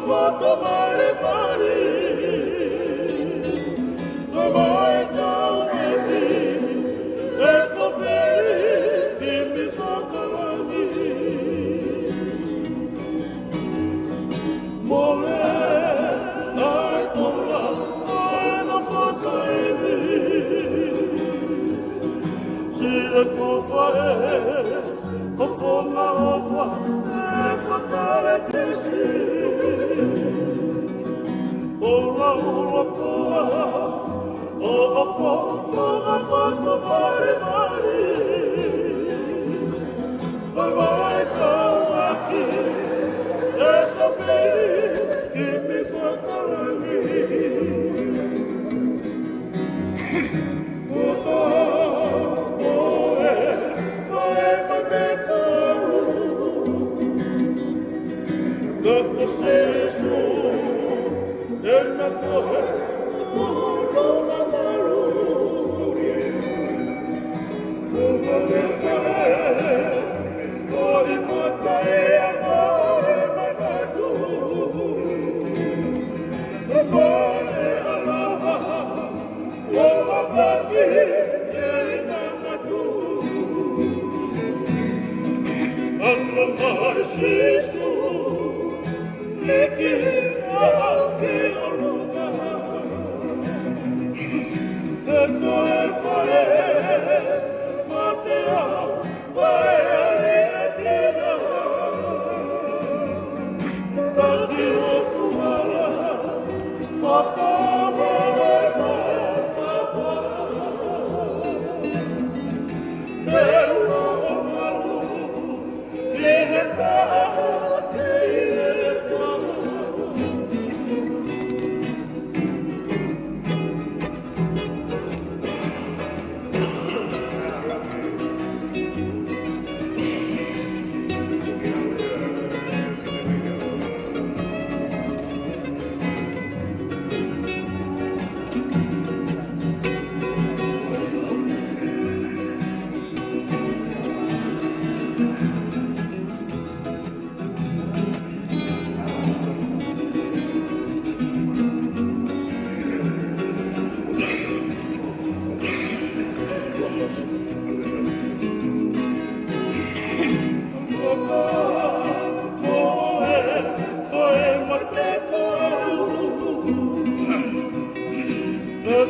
fatto male male, domani torni, ecco bene che mi fa avanti. Mole, dai torna, non fatto si le può fare, con forma o fa, è fatale che sì. Ora ho fatto male male, vai qui, e sto bene che mi fa avanti. Dopo sei su, nel cuore, una maluria, come fare, poi portare amore, ma tu, e poi allora, come parli, che nama tu, allora sei su, e che anche orruga e come fare Matteo vai a ritirare tanti occuala fatto male e uno malo viene da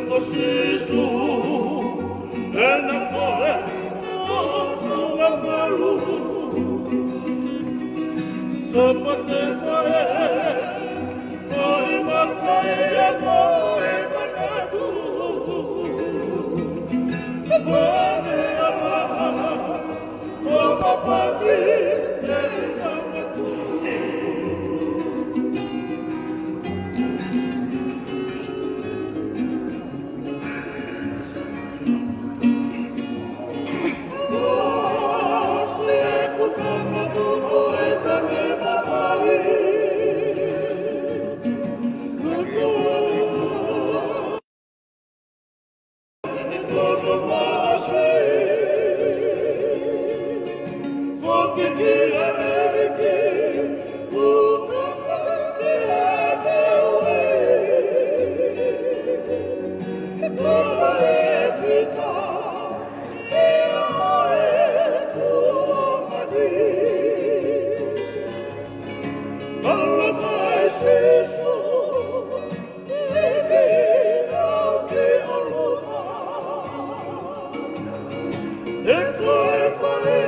così su e nel cuore una palude sopra te fare poi mancare e poi mancato e poi allora come parli e nama tu. E poi